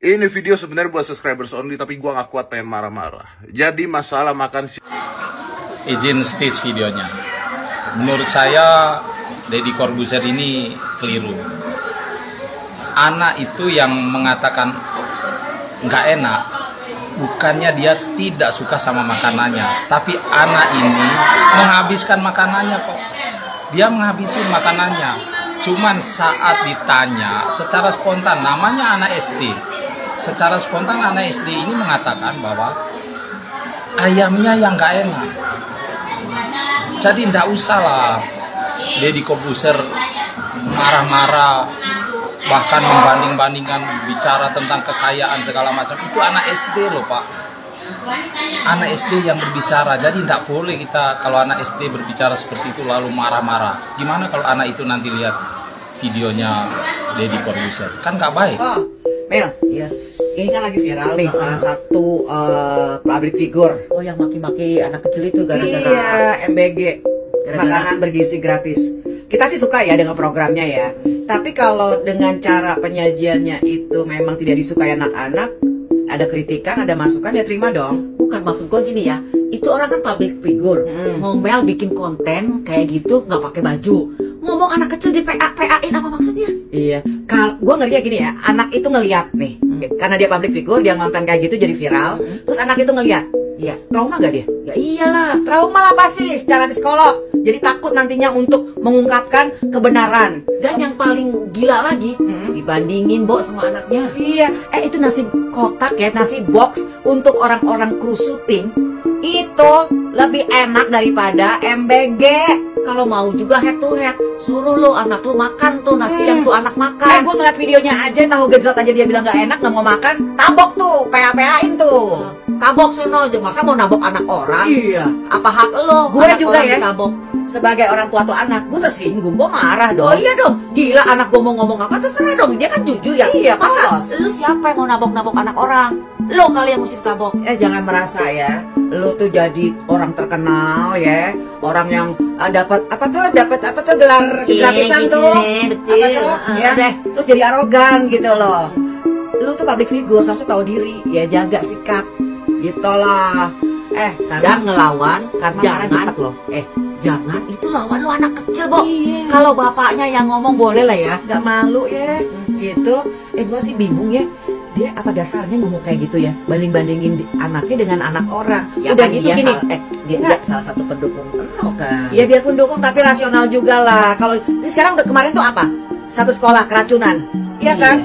Ini video sebenarnya buat subscribers only, tapi gua gak kuat pengen marah-marah. Jadi masalah makan izin stage videonya. Menurut saya Deddy Corbuzier ini keliru. Anak itu yang mengatakan nggak enak, bukannya dia tidak suka sama makanannya, tapi anak ini menghabiskan makanannya kok. Dia menghabiskan makanannya. Cuman saat ditanya secara spontan, namanya anak SD. Secara spontan anak SD ini mengatakan bahwa ayamnya yang nggak enak. Jadi nggak usah lah Deddy Corbuzier marah-marah, bahkan membanding-bandingkan, bicara tentang kekayaan segala macam. Itu anak SD loh Pak. Anak SD yang berbicara. Jadi tidak boleh kita kalau anak SD berbicara seperti itu lalu marah-marah. Gimana kalau anak itu nanti lihat videonya Deddy Corbuzier? Kan nggak baik. Oh, Mel, yes. Ini kan lagi viral nih, salah satu public figure. Oh, yang maki-maki anak kecil itu gara-gara iya, MBG, makanan bergizi gratis. Kita sih suka ya dengan programnya ya. Tapi kalau dengan cara penyajiannya itu memang tidak disukai anak-anak, ada kritikan, ada masukan, ya terima dong. Bukan, maksud gue gini ya, itu orang kan public figure, ngomel bikin konten kayak gitu nggak pakai baju, ngomong anak kecil di PA-PA-in, apa maksudnya? Iya, kalau gue ngerinya gini ya, anak itu ngeliat nih, karena dia public figure, dia ngonten kayak gitu jadi viral, terus anak itu ngeliat, iya, trauma gak dia? Ya iyalah, trauma lah pasti secara psikolog. Jadi takut nantinya untuk mengungkapkan kebenaran. Dan yang paling gila lagi, dibandingin Bo sama anaknya. Iya, itu nasi kotak ya, nasi box untuk orang-orang kru syuting itu lebih enak daripada MBG. Kalau mau juga head to head, suruh lo anak lo makan tuh nasi yang tuh anak makan. Gue ngeliat videonya aja, tahu gejot aja dia bilang gak enak, gak mau makan, tabok tuh, PA-PA-in tuh. Tabok sono aja, masa mau nabok anak orang? Iya. Apa hak lo? Gue juga ya, ditabok. Sebagai orang tua tuh anak, gue tersinggung, gue marah dong. Oh iya dong, gila anak gue mau ngomong apa terserah dong, dia kan jujur ya. Iya, masa polos. lu siapa yang mau nabok-nabok anak orang? Lo kali yang mesti ditabok. Jangan merasa ya, lu tuh jadi orang terkenal ya, orang yang dapat apa tuh gelar gratisan tuh, betul. apa tuh, ya deh, terus jadi arogan gitu loh. Lu tuh public figure, harusnya tahu diri, ya jaga sikap, gitulah. Dan ngelawan, jangan loh. Jangan, itu lawan lu anak kecil, Bo. Iya. Kalau bapaknya yang ngomong boleh lah ya. Gak malu ya, gitu. Gue sih bingung ya. Dia apa dasarnya ngomong kayak gitu ya? Banding-bandingin anaknya dengan anak orang. Ya, udah kan gitu gini. Dia salah satu pendukung kan. Ya biarpun dukung tapi rasional juga lah. Kalau ini sekarang udah kemarin tuh apa? Satu sekolah keracunan. Iya kan?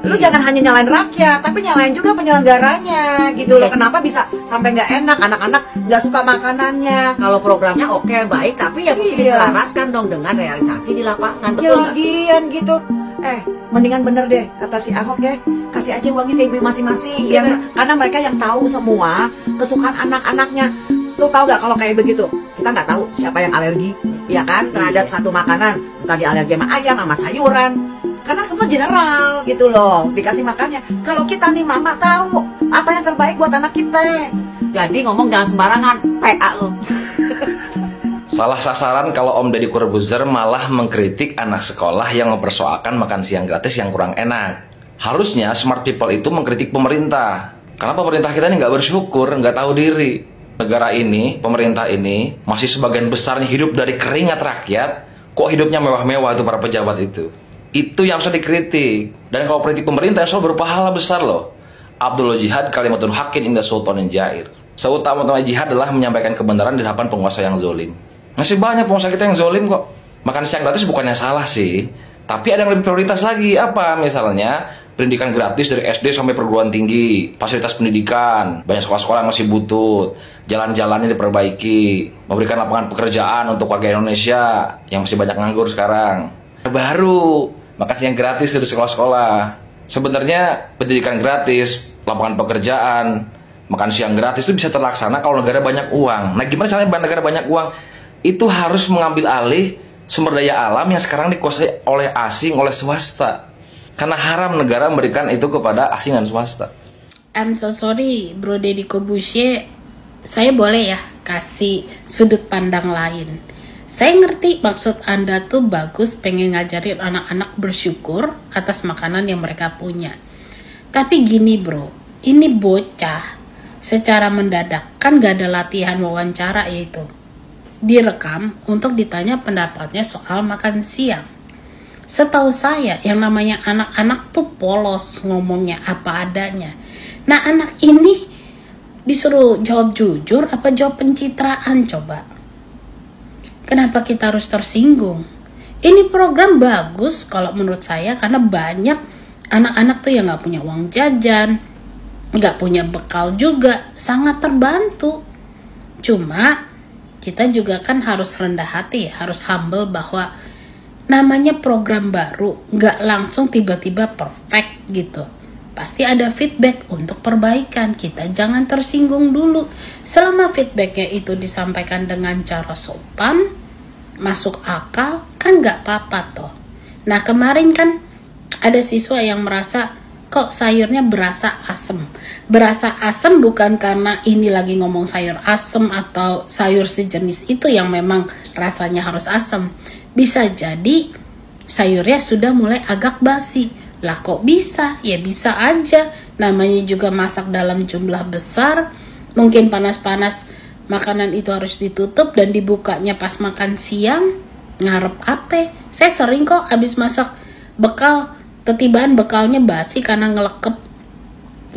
Lu jangan hanya nyalain rakyat, tapi nyalain juga penyelenggaranya gitu loh. Kenapa bisa sampai nggak enak, anak-anak nggak suka makanannya? Kalau programnya oke, baik, tapi ya mesti diselaraskan dong dengan realisasi di lapangan. Ya lagian gitu. Mendingan bener deh kata si Ahok ya, kasih aja uangnya ke ibu masing-masing ya, karena mereka yang tahu semua kesukaan anak-anaknya. Tuh tahu nggak kalau kayak begitu, kita nggak tahu siapa yang alergi, ya kan, terhadap satu makanan. Entah dia alergi sama ayam, sama sayuran, karena semua general gitu loh, dikasih makannya. Kalau kita nih mama tahu apa yang terbaik buat anak kita. Jadi ngomong jangan sembarangan, PA lo. Salah sasaran kalau Om Deddy Corbuzier malah mengkritik anak sekolah yang mempersoalkan makan siang gratis yang kurang enak. Harusnya smart people itu mengkritik pemerintah, karena pemerintah kita ini nggak bersyukur, nggak tahu diri. Negara ini, pemerintah ini masih sebagian besarnya hidup dari keringat rakyat. Kok hidupnya mewah-mewah itu para pejabat itu? Itu yang harus dikritik. Dan kalau kritik pemerintah yang selalu berpahala besar loh. Abdullah Jihad kalimatun hakin inda sultanin jair. Seutama-utama jihad adalah menyampaikan kebenaran di hadapan penguasa yang zolim. Masih banyak penguasa kita yang zolim kok. Makan siang gratis bukannya salah sih, tapi ada yang lebih prioritas lagi. Apa? Misalnya pendidikan gratis dari SD sampai perguruan tinggi, fasilitas pendidikan, banyak sekolah-sekolah yang masih butut, jalan-jalannya diperbaiki, memberikan lapangan pekerjaan untuk warga Indonesia yang masih banyak nganggur sekarang. Baru makan siang gratis dari sekolah-sekolah. Sebenarnya pendidikan gratis, lapangan pekerjaan, makan siang gratis itu bisa terlaksana kalau negara banyak uang. Nah, gimana caranya negara banyak uang? Itu harus mengambil alih sumber daya alam yang sekarang dikuasai oleh asing, oleh swasta. Karena haram negara memberikan itu kepada asing dan swasta. I'm so sorry, Bro Deddy Corbuzier. Saya boleh ya kasih sudut pandang lain. Saya ngerti maksud Anda tuh bagus, pengen ngajarin anak-anak bersyukur atas makanan yang mereka punya. Tapi gini bro, ini bocah secara mendadak, kan gak ada latihan wawancara yaitu direkam untuk ditanya pendapatnya soal makan siang. Setahu saya yang namanya anak-anak tuh polos ngomongnya apa adanya. Nah anak ini disuruh jawab jujur apa jawab pencitraan coba? Kenapa kita harus tersinggung? Ini program bagus kalau menurut saya karena banyak anak-anak tuh yang gak punya uang jajan, gak punya bekal juga, sangat terbantu. Cuma kita juga kan harus rendah hati, harus humble bahwa namanya program baru, gak langsung tiba-tiba perfect gitu. Pasti ada feedback untuk perbaikan, kita jangan tersinggung dulu. Selama feedbacknya itu disampaikan dengan cara sopan, masuk akal, kan gak apa-apa toh. Nah kemarin kan ada siswa yang merasa kok sayurnya berasa asem. Berasa asem bukan karena ini lagi ngomong sayur asem atau sayur sejenis itu yang memang rasanya harus asem. Bisa jadi sayurnya sudah mulai agak basi. Lah kok bisa? Ya bisa aja. Namanya juga masak dalam jumlah besar. Mungkin panas-panas makanan itu harus ditutup dan dibukanya pas makan siang. Ngarep apa? Saya sering kok abis masak bekal, ketibaan bekalnya basi karena ngelekep.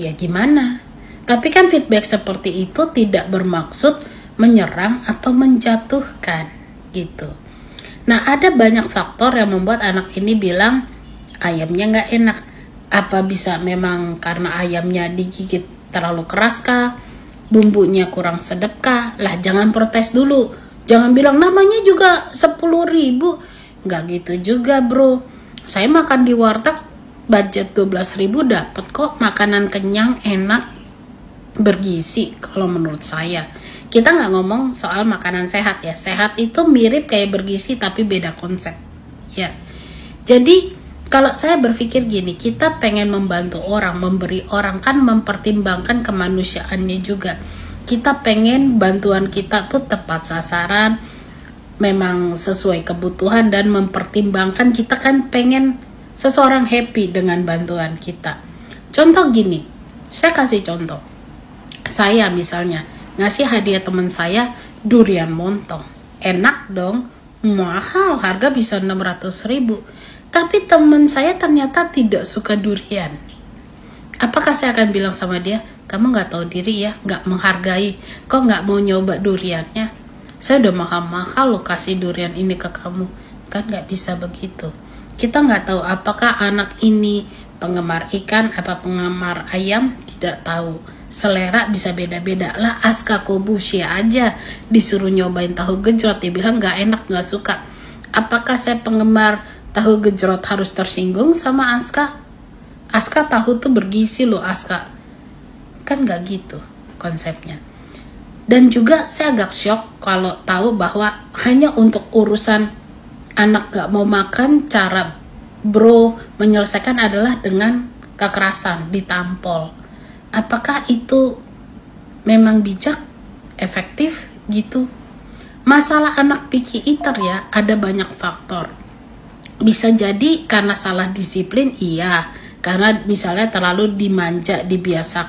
Ya gimana? Tapi kan feedback seperti itu tidak bermaksud menyerang atau menjatuhkan gitu. Nah ada banyak faktor yang membuat anak ini bilang ayamnya nggak enak. Apa bisa memang karena ayamnya digigit terlalu keras kah? Bumbunya kurang sedap kah? Lah jangan protes dulu. Jangan bilang namanya juga 10.000. Nggak gitu juga bro. Saya makan di warteg budget 12.000 dapat kok makanan kenyang, enak, bergizi kalau menurut saya. Kita nggak ngomong soal makanan sehat ya. Sehat itu mirip kayak bergizi tapi beda konsep. Ya. Jadi kalau saya berpikir gini, kita pengen membantu orang, memberi orang kan mempertimbangkan kemanusiaannya juga. Kita pengen bantuan kita tuh tepat sasaran, memang sesuai kebutuhan dan mempertimbangkan kita kan pengen seseorang happy dengan bantuan kita. Contoh gini, saya kasih contoh. Saya misalnya ngasih hadiah teman saya durian montong. Enak dong, mahal, harga bisa 600.000. Tapi teman saya ternyata tidak suka durian. Apakah saya akan bilang sama dia, kamu gak tahu diri ya, gak menghargai, kok gak mau nyoba duriannya? Saya udah mahal-mahal loh kasih durian ini ke kamu. Kan gak bisa begitu. Kita gak tahu apakah anak ini penggemar ikan apa penggemar ayam, tidak tahu. Selera bisa beda-beda lah. Aska Kobushi aja disuruh nyobain tahu gejrot, dia bilang gak enak, gak suka. Apakah saya penggemar tahu gejrot harus tersinggung sama Aska? Aska tahu tuh bergizi loh Aska. Kan gak gitu konsepnya. Dan juga saya agak shock kalau tahu bahwa hanya untuk urusan anak gak mau makan, cara bro menyelesaikan adalah dengan kekerasan, ditampol. Apakah itu memang bijak, efektif gitu? Masalah anak picky eater ya, ada banyak faktor. Bisa jadi karena salah disiplin, iya. Karena misalnya terlalu dimanja, dibiasakan.